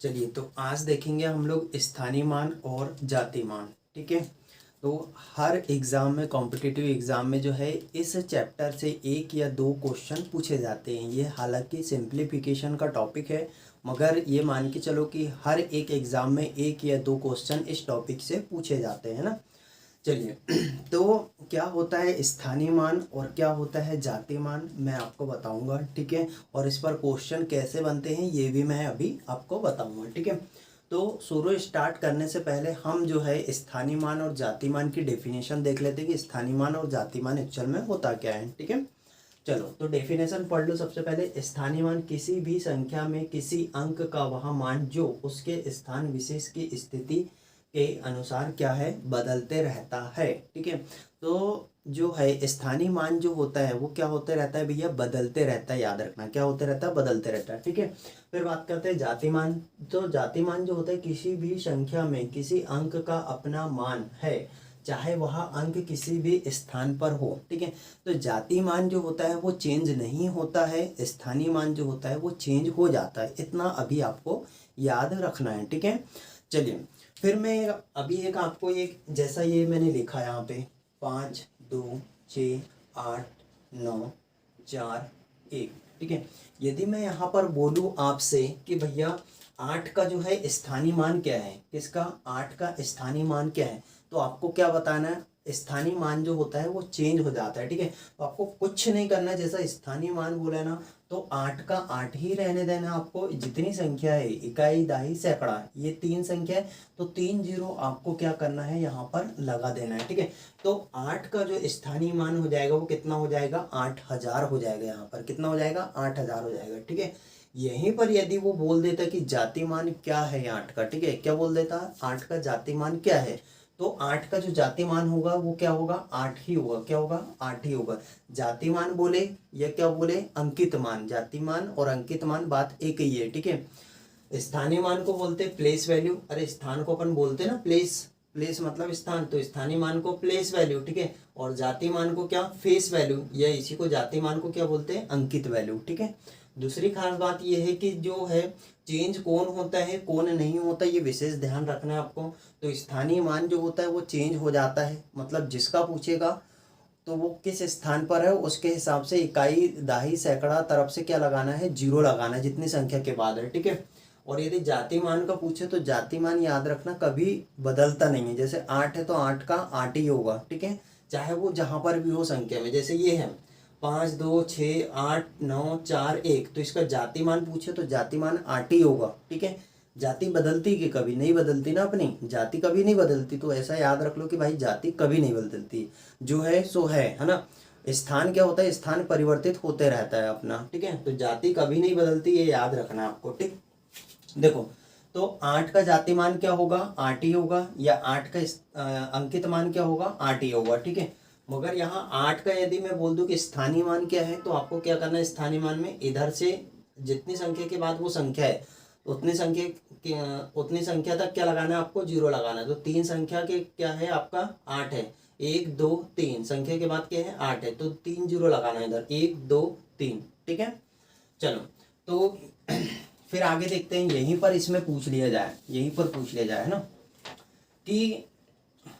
चलिए, तो आज देखेंगे हम लोग स्थानीय मान और जाति मान। ठीक है, तो हर एग्ज़ाम में, कॉम्पिटिटिव एग्ज़ाम में जो है इस चैप्टर से एक या दो क्वेश्चन पूछे जाते हैं। ये हालांकि सिंप्लीफिकेशन का टॉपिक है, मगर ये मान के चलो कि हर एक एग्ज़ाम में एक या दो क्वेश्चन इस टॉपिक से पूछे जाते हैं ना। चलिए तो क्या होता है स्थानीय मान और क्या होता है जातीय मान, मैं आपको बताऊंगा। ठीक है, और इस पर क्वेश्चन कैसे बनते हैं ये भी मैं अभी आपको बताऊंगा। ठीक है, तो शुरू स्टार्ट करने से पहले हम जो है स्थानीय मान और जातीय मान की डेफिनेशन देख लेते हैं कि स्थानीय मान और जातीय मान एक्चुअल में होता क्या है। ठीक है, चलो तो डेफिनेशन पढ़ लो। सबसे पहले, स्थानीय मान किसी भी संख्या में किसी अंक का वह मान जो उसके स्थान विशेष की स्थिति के अनुसार क्या है, बदलते रहता है। ठीक है, तो जो है स्थानीय मान जो होता है वो क्या होते रहता है भैया, बदलते रहता है। याद रखना, क्या होते रहता है, बदलते रहता है। ठीक है, फिर बात करते हैं जाति मान। तो जाति मान जो होता है किसी भी संख्या में किसी अंक का अपना मान है, चाहे वह अंक किसी भी स्थान पर हो। ठीक है, तो जाति मान जो होता है वो चेंज नहीं होता है, स्थानीय मान जो होता है वो चेंज हो जाता है। इतना अभी आपको याद रखना है। ठीक है, चलिए फिर मैं अभी एक आपको एक जैसा ये मैंने लिखा यहाँ पे 5 2 6 8 9 4 1। ठीक है, यदि मैं यहाँ पर बोलूँ आपसे कि भैया 8 का जो है स्थानीय मान क्या है, किसका, 8 का स्थानीय मान क्या है, तो आपको क्या बताना है, स्थानीय मान जो होता है वो चेंज हो जाता है। ठीक है, तो आपको कुछ नहीं करना है, जैसा स्थानीय मान बोला है ना, तो 8 का 8 ही रहने देना। आपको जितनी संख्या है, इकाई दहाई सैकड़ा, ये 3 संख्या है, तो 3 जीरो आपको क्या करना है, यहाँ पर लगा देना है। ठीक है, तो 8 का जो स्थानीय मान हो जाएगा वो कितना हो जाएगा, 8000 हो जाएगा। यहाँ पर कितना हो जाएगा, 8000 हो जाएगा। ठीक है, यहीं पर यदि वो बोल देता कि जाति मान क्या है 8 का, ठीक है, क्या बोल देता, 8 का जाति मान क्या है, तो 8 का जो जाति मान होगा वो क्या होगा, 8 ही होगा। क्या होगा, 8 ही होगा। जाति मान बोले या क्या बोले, अंकित मान। जाति मान और अंकित मान बात एक ही है। ठीक है, स्थानीय मान को बोलते प्लेस वैल्यू, अरे स्थान को अपन बोलते ना प्लेस, प्लेस मतलब स्थान, तो स्थानीय मान को प्लेस वैल्यू। ठीक है, और जाति मान को क्या, फेस वैल्यू, या इसी को जाति मान को क्या बोलते हैं, अंकित वैल्यू। ठीक है, दूसरी खास बात यह है कि जो है चेंज कौन होता है कौन नहीं होता, ये विशेष ध्यान रखना है आपको। तो स्थानीय मान जो होता है वो चेंज हो जाता है, मतलब जिसका पूछेगा तो वो किस स्थान पर है उसके हिसाब से इकाई दहाई सैकड़ा तरफ से क्या लगाना है, जीरो लगाना है, जितनी संख्या के बाद है। ठीक है, और यदि जाति मान का पूछे तो जाति मान याद रखना कभी बदलता नहीं है। जैसे 8 है तो 8 का 8 ही होगा। ठीक है, चाहे वो जहां पर भी हो संख्या में, जैसे ये है 5 2 6 8 9 4 1, तो इसका जाति मान पूछे तो जाति मान 8 ही होगा। ठीक है, जाति बदलती कि कभी नहीं बदलती ना, अपनी जाति कभी नहीं बदलती। तो ऐसा याद रख लो कि भाई जाति कभी नहीं बदलती, जो है सो है ना। स्थान क्या होता है, स्थान परिवर्तित होते रहता है अपना। ठीक है, तो जाति कभी नहीं बदलती, ये याद रखना है आपको। ठीक, देखो तो 8 का जाति मान क्या होगा, 8 ही होगा, या 8 का अंकित मान क्या होगा, 8 ही होगा। ठीक है, मगर यहाँ 8 का यदि मैं बोल दूं कि स्थानीय मान क्या है, तो आपको क्या करना है, स्थानीय मान में इधर से जितनी संख्या के बाद वो संख्या है उतनी संख्या तक क्या लगाना है, आपको जीरो लगाना है। तो 3 संख्या के क्या है आपका, 8 है, 1 2 3 संख्या के बाद क्या है, 8 है, तो 3 जीरो लगाना है इधर, 1 2 3। ठीक है, चलो तो फिर आगे देखते हैं, यहीं पर इसमें पूछ लिया जाए, यहीं पर पूछ लिया जाए ना कि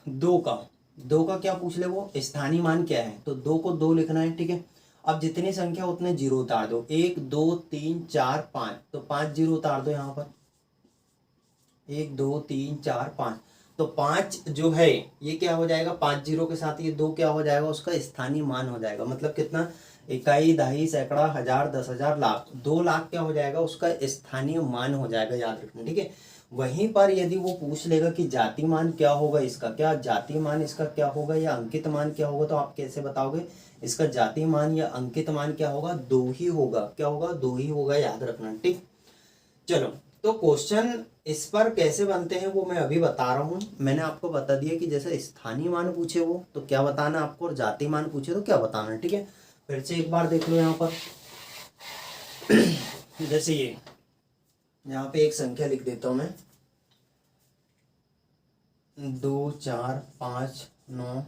दो का क्या पूछ ले, वो स्थानीय मान क्या है, तो 2 को 2 लिखना है। ठीक है, अब जितनी संख्या उतने जीरो उतार दो, 1 2 3 4 5, तो 5 जीरो उतार दो यहाँ पर, 1 2 3 4 5, तो 5 जो है ये क्या हो जाएगा, 5 जीरो के साथ ये 2 क्या हो जाएगा, उसका स्थानीय मान हो जाएगा। मतलब कितना, इकाई दहाई सैकड़ा हजार 10,000 लाख, 2 लाख क्या हो जाएगा, उसका स्थानीय मान हो जाएगा। याद रखना। ठीक है, वहीं पर यदि वो पूछ लेगा कि जाति मान क्या होगा, इसका क्या जाति मान इसका क्या होगा या अंकित मान क्या होगा, तो आप कैसे बताओगे, इसका जाति मान या अंकित मान क्या होगा, 2 ही होगा। क्या होगा, 2 ही होगा, याद रखना। ठीक, चलो तो क्वेश्चन इस पर कैसे बनते हैं वो मैं अभी बता रहा हूँ। मैंने आपको बता दिया कि जैसे स्थानीय मान पूछे वो तो क्या बताना आपको, और जाति मान पूछे तो क्या बताना है। ठीक है, फिर से एक बार देख लो यहाँ पर जैसे ये यहाँ पे एक संख्या लिख देता हूँ मैं, 2 4 5 9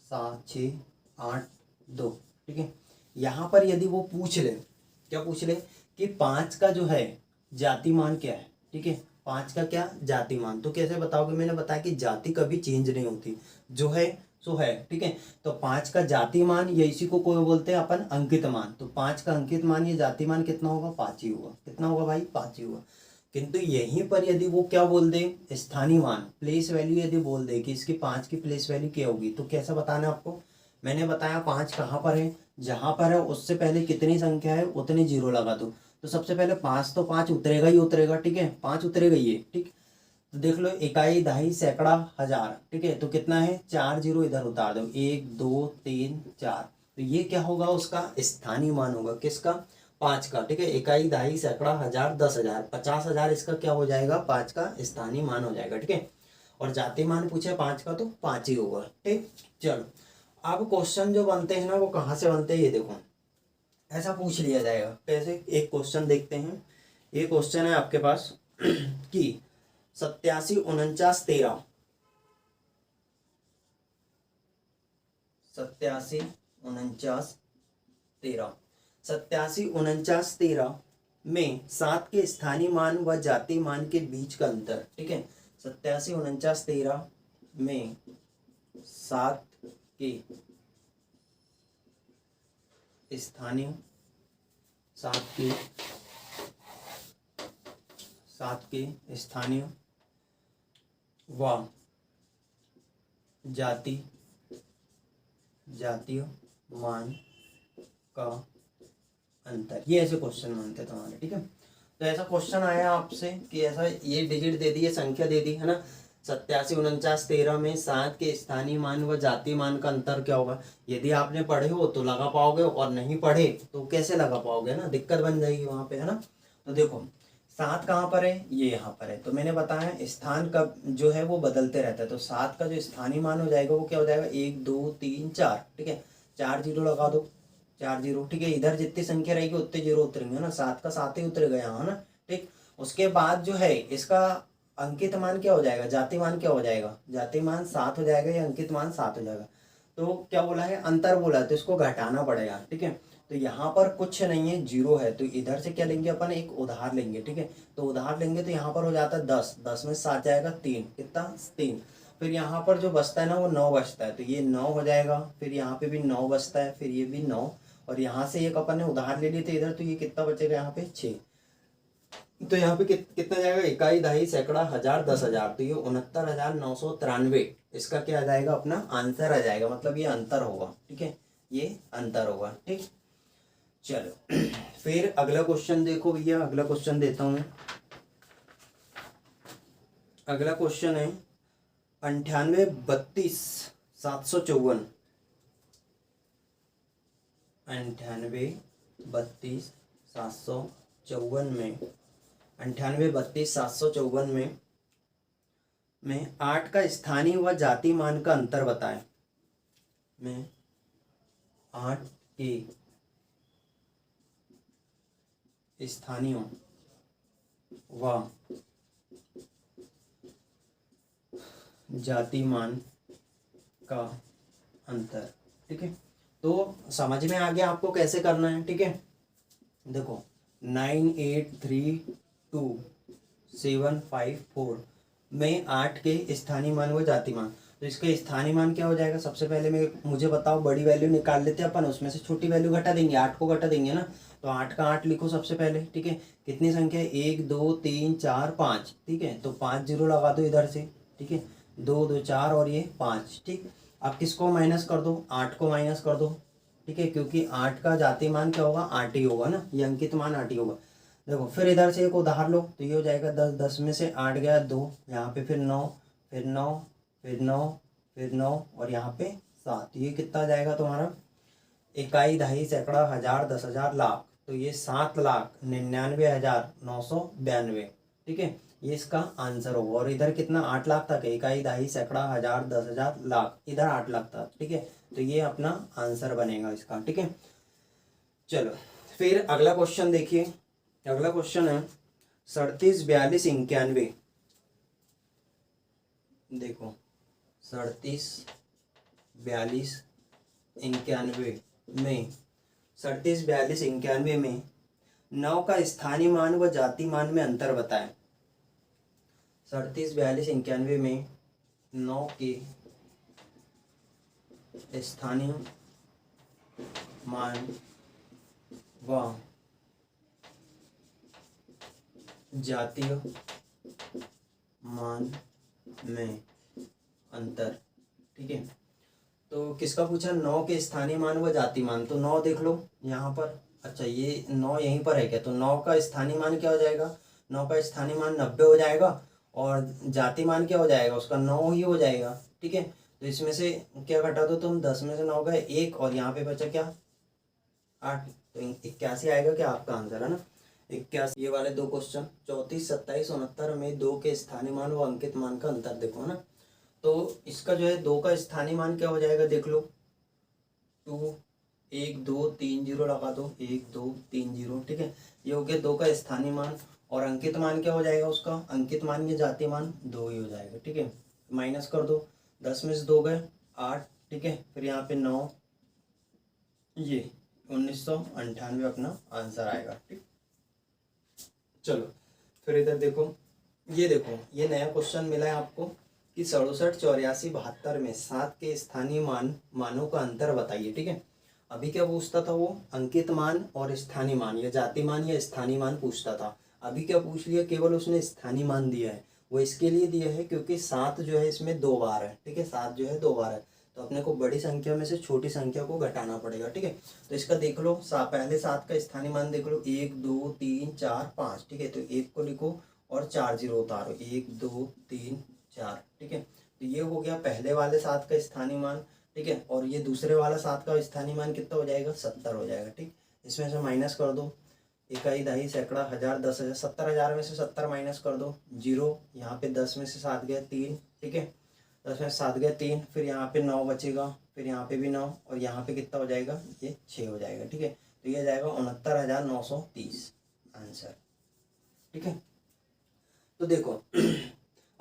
7 6 8 2। ठीक है, यहाँ पर यदि वो पूछ ले, क्या पूछ ले कि 5 का जो है जाति मान क्या है। ठीक है, 5 का क्या जाति मान। तो कैसे बताओगे, मैंने बताया कि जाति कभी चेंज नहीं होती, जो है सो है, ठीक है। तो 5 का जाति मान ये इसी को कोई बोलते हैं अपन अंकित मान। तो 5 का अंकित मान ये जाति मान कितना होगा, 5 ही होगा। कितना होगा भाई, 5 ही होगा। किंतु यहीं पर यदि वो क्या बोल दे, स्थानीय मान प्लेस वैल्यू यदि बोल दे कि इसकी 5 की प्लेस वैल्यू क्या होगी, तो कैसा बताना आपको। मैंने बताया 5 कहाँ पर है, जहाँ पर है उससे पहले कितनी संख्या है उतनी जीरो लगा दो। तो सबसे पहले 5 तो 5 उतरेगा ही उतरेगा, ठीक है, 5 उतरेगा ही है, ठीक। तो देख लो, इकाई, दहाई, सैकड़ा, हजार, ठीक है। तो कितना है, 4 जीरो इधर उतार दो, 1 2 3 4। तो ये क्या होगा, उसका स्थानीय मान होगा, किसका, 5 का, ठीक है। इकाई, दहाई, सैकड़ा, हजार, 10,000, 50,000 इसका क्या हो जाएगा, 5 का स्थानीय मान हो जाएगा, ठीक है। और जाति मान पूछे 5 का तो 5 ही होगा, ठीक। चलो, अब क्वेश्चन जो बनते हैं ना वो कहाँ से बनते हैं, ये देखो ऐसा पूछ लिया जाएगा। कैसे, एक क्वेश्चन देखते हैं। ये क्वेश्चन है आपके पास कि 87 49 13, 87 49 13, 87 49 13 में 7 के स्थानीय मान व जाति मान के बीच का अंतर, ठीक है। 87 49 13 में 7 के स्थानीय, 7 के स्थानीय व जातीय मान का अंतर, ये ऐसे क्वेश्चन बनते हैं तुम्हारे, ठीक है। तो ऐसा क्वेश्चन आया आपसे कि ऐसा ये डिजिट दे दी, ये संख्या दे दी है ना, 87 49 13 में 7 के स्थानीय मान व जातीय मान का अंतर क्या होगा। यदि आपने पढ़े हो तो लगा पाओगे, और नहीं पढ़े तो कैसे लगा पाओगे ना, दिक्कत बन जाएगी वहां पे, है ना। तो देखो 7 कहाँ पर है, ये यहाँ पर है। तो मैंने बताया स्थान का जो है वो बदलते रहता है। तो 7 का जो स्थानीय मान हो जाएगा वो क्या हो जाएगा, 1 2 3 4, ठीक है। 4 जीरो लगा दो, 4 जीरो, ठीक है। इधर जितनी संख्या रहेगी उतने जीरो उतरेंगे ना, 7 का 7 ही उतरेगा यहाँ, ना, ठीक। उसके बाद जो है इसका अंकित मान क्या हो जाएगा, जाति मान क्या हो जाएगा, जाति मान 7 हो जाएगा या अंकित मान 7 हो जाएगा। तो क्या बोला है, अंतर बोला है, तो इसको घटाना पड़ेगा, ठीक है। तो यहाँ पर कुछ नहीं है, जीरो है। तो इधर से क्या लेंगे अपन, एक उधार लेंगे, ठीक है। तो उधार लेंगे तो यहाँ पर हो जाता है 10, 10 में 7 जाएगा 3, कितना 3। फिर यहाँ पर जो बचता है ना वो 9 बचता है, तो ये 9 हो जाएगा। फिर यहाँ पे भी 9 बचता है, फिर ये भी 9। और यहाँ से एक अपन ने उधार ले लिए थे इधर, तो ये कितना बचेगा यहाँ पे 6। तो यहाँ पे कितना जाएगा, इकाई, दहाई, सैकड़ा, हजार, 10,000। तो ये 69,993 इसका क्या आ जाएगा, अपना आंसर आ जाएगा। मतलब ये अंतर होगा, ठीक है, ये अंतर होगा, ठीक। चलो फिर अगला क्वेश्चन देखो भैया, अगला क्वेश्चन देता हूं मैं। अगला क्वेश्चन है 98 32 754, 98 32 754 में 98 32 754 में 8 का स्थानीय व जाति मान का अंतर बताएं। में 8 के स्थानीय व जाति मान का अंतर, ठीक है। तो समझ में आ गया आपको कैसे करना है, ठीक है। देखो 9832 में 8 के स्थानीय मान व जाति मान। तो इसका स्थानीय मान क्या हो जाएगा, सबसे पहले मुझे बताओ, बड़ी वैल्यू निकाल लेते हैं अपन, उसमें से छोटी वैल्यू घटा देंगे, 8 को घटा देंगे ना। तो 8 का 8 लिखो सबसे पहले, ठीक है। कितनी संख्या है, 1 2 3 4 5, ठीक है। तो 5 जीरो लगा दो इधर से, ठीक है। 2 2 4 और ये 5, ठीक। अब किसको माइनस कर दो, 8 को माइनस कर दो, ठीक है, क्योंकि 8 का जाति मान क्या होगा, 8 ही होगा ना, ये अंकित मान 8 ही होगा। देखो फिर इधर से एक उधार लो, तो ये हो जाएगा 10, 10 में से 8 गया 2, यहाँ पे फिर 9, फिर 9, फिर 9, फिर 9 और यहाँ पे 7। ये कितना आ जाएगा तुम्हारा, इकाई, दहाई, सैकड़ा, हजार, 10,000, लाख। तो ये 7,99,992, ठीक है, ये इसका आंसर होगा। और इधर कितना, 8 लाख तक है, इकाई, दहाई, सैकड़ा, हजार, 10,000, लाख, इधर 8 लाख तक, ठीक है। तो ये अपना आंसर बनेगा इसका, ठीक है। चलो फिर अगला क्वेश्चन देखिए। अगला क्वेश्चन है 37 42 91। देखो 37 42 91 में 37 42 91 में 9 का स्थानीय मान व जाति मान में अंतर बताएं। 37, 42, 91 में 9 के स्थानीय मान व जातीय मान में अंतर। ठीक है, तो किसका पूछा? 9 के स्थानीय मान व जाति मान। तो 9 देख लो यहाँ पर। अच्छा, ये 9 यहीं पर है क्या? तो 9 का स्थानीय मान क्या हो जाएगा? 9 का स्थानीय मान 90 हो जाएगा और जाति मान क्या हो जाएगा उसका? 9 ही हो जाएगा। ठीक है, तो इसमें से क्या घटा दो तुम? 10 में से 9 गए 1 और यहाँ पे बचा क्या? 8। तो 81 आएगा क्या आपका आंसर, है ना? 81। ये वाले दो क्वेश्चन 34, 27, 69 में 2 के स्थानीय मान व अंकित मान का अंतर देखो, है ना? तो इसका जो है 2 का स्थानीय मान क्या हो जाएगा देख लो। 2 1 2 3 0 लगा दो, 1 2 3 0। ठीक है, ये हो गया 2 का स्थानीय मान। और अंकित मान क्या हो जाएगा उसका? अंकित मान या जाति मान 2 ही हो जाएगा। ठीक है, माइनस कर दो, 10 में से 2 गए 8। ठीक है, फिर यहाँ पे 9, ये 1998 अपना आंसर आएगा। ठीक, चलो फिर इधर देखो, ये नया क्वेश्चन मिला है आपको कि 67, 84, 72 में 7 के स्थानीय मानों का अंतर बताइए। ठीक है, अभी क्या पूछता था वो? अंकित मान और स्थानीय मान या जाति मान या स्थानीय मान पूछता था। अभी क्या पूछ लिया? केवल उसने स्थानीय मान दिया है। वो इसके लिए दिया है क्योंकि 7 जो है इसमें 2 बार है। ठीक है, 7 जो है 2 बार है, तो अपने को बड़ी संख्या में से छोटी संख्या को घटाना पड़ेगा। ठीक है, तो इसका देख लो, पहले 7 का स्थानीय मान देख लो, 1 2 3 4 5। ठीक है, तो 1 को लिखो और 4 0 उतारो, 1 2 3 4। ठीक है, तो ये हो गया पहले वाले 7 का स्थानीय मान। ठीक है, और ये दूसरे वाला 7 का स्थानीय मान कितना हो जाएगा? 70 हो जाएगा। ठीक, इसमें से माइनस कर दो, इकाई, दहाई, सैकड़ा, हजार, 10,000। 70,000 में से 70 माइनस कर दो, 0। यहाँ पे 10 में से 7 गए 3। ठीक है, 10 में से 7 गए 3, फिर यहाँ पे 9 बचेगा, फिर यहाँ पे भी 9 और यहाँ पे कितना हो जाएगा? ये 6 हो जाएगा। ठीक है, तो ये जाएगा 69,930 आंसर। ठीक है, तो देखो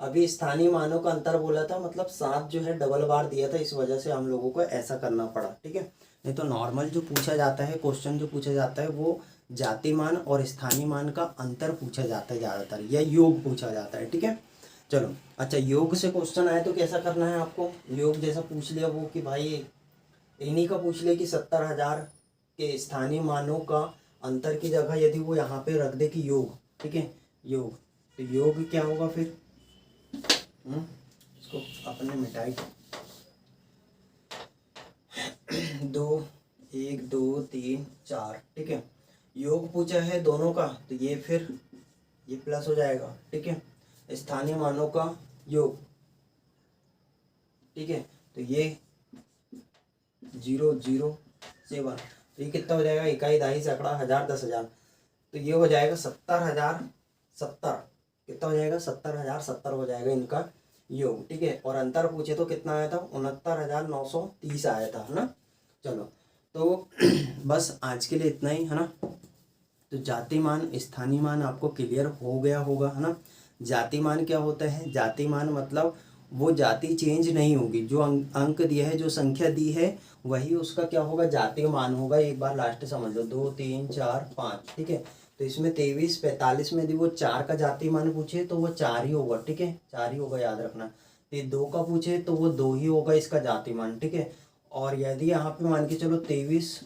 अभी स्थानीय मानों का अंतर बोला था, मतलब 7 जो है डबल बार दिया था, इस वजह से हम लोगों को ऐसा करना पड़ा। ठीक है, नहीं तो नॉर्मल जो पूछा जाता है क्वेश्चन, जो पूछा जाता है वो जाति मान और स्थानीय मान का अंतर पूछा जाता है ज़्यादातर, या योग पूछा जाता है। ठीक है, चलो अच्छा, योग से क्वेश्चन आए तो कैसा करना है आपको? योग जैसा पूछ लिया वो कि भाई इन्हीं का पूछ लिया कि 70,000 के स्थानीय मानों का अंतर की जगह यदि वो यहाँ पे रख दे कि योग। ठीक है, योग, तो योग क्या होगा फिर? इसको अपने मिटाई 2 1 2 3 4। ठीक है, योग पूछा है दोनों का, तो ये फिर ये प्लस हो जाएगा। ठीक है, स्थानीय मानों का योग। ठीक है, तो ये 0 0 7, तो ये कितना हो जाएगा? इकाई, दहाई, सैकड़ा, हजार, 10,000। तो ये हो जाएगा 70,070। कितना हो जाएगा? 70,070 हो जाएगा इनका योग। ठीक है, और अंतर पूछे तो कितना आया था? 69,930 आया था, है ना? चलो, तो बस आज के लिए इतना ही, है ना? तो जाति मान, स्थानीय मान आपको क्लियर हो गया होगा, है ना? जाति मान क्या होता है? जाति मान मतलब वो जाति चेंज नहीं होगी, जो अंक दिया है, जो संख्या दी है, वही उसका क्या होगा? जाति मान होगा। एक बार लास्ट समझ लो, 2 3 4 5। ठीक है, तो इसमें 23 45 में यदि वो 4 का जाति मान पूछे तो वो 4 ही होगा। ठीक है, 4 ही होगा, याद रखना। ये 2 का पूछे तो वो 2 ही होगा इसका जाति मान। ठीक है, और यदि यहाँ पे मान के चलो 23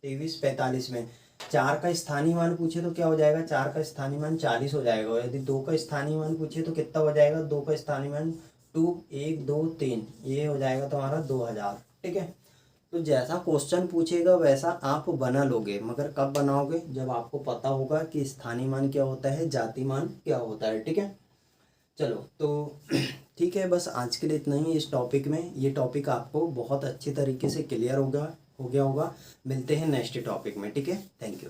45 में 4 का स्थानीय मान पूछे तो क्या हो जाएगा? 4 का स्थानीय मान 40 हो जाएगा। और यदि 2 का स्थानीय मान पूछे तो कितना हो जाएगा? 2 का स्थानीय मान 2 1 2 3, ये हो जाएगा तुम्हारा 2000। ठीक है, तो जैसा क्वेश्चन पूछेगा वैसा आप बना लोगे, मगर कब बनाओगे? जब आपको पता होगा कि स्थानीय मान क्या होता है, जाति मान क्या होता है। ठीक है, चलो तो ठीक है, बस आज के लिए इतना ही इस टॉपिक में। ये टॉपिक आपको बहुत अच्छी तरीके से क्लियर हो गया होगा। मिलते हैं नेक्स्ट टॉपिक में। ठीक है, थैंक यू।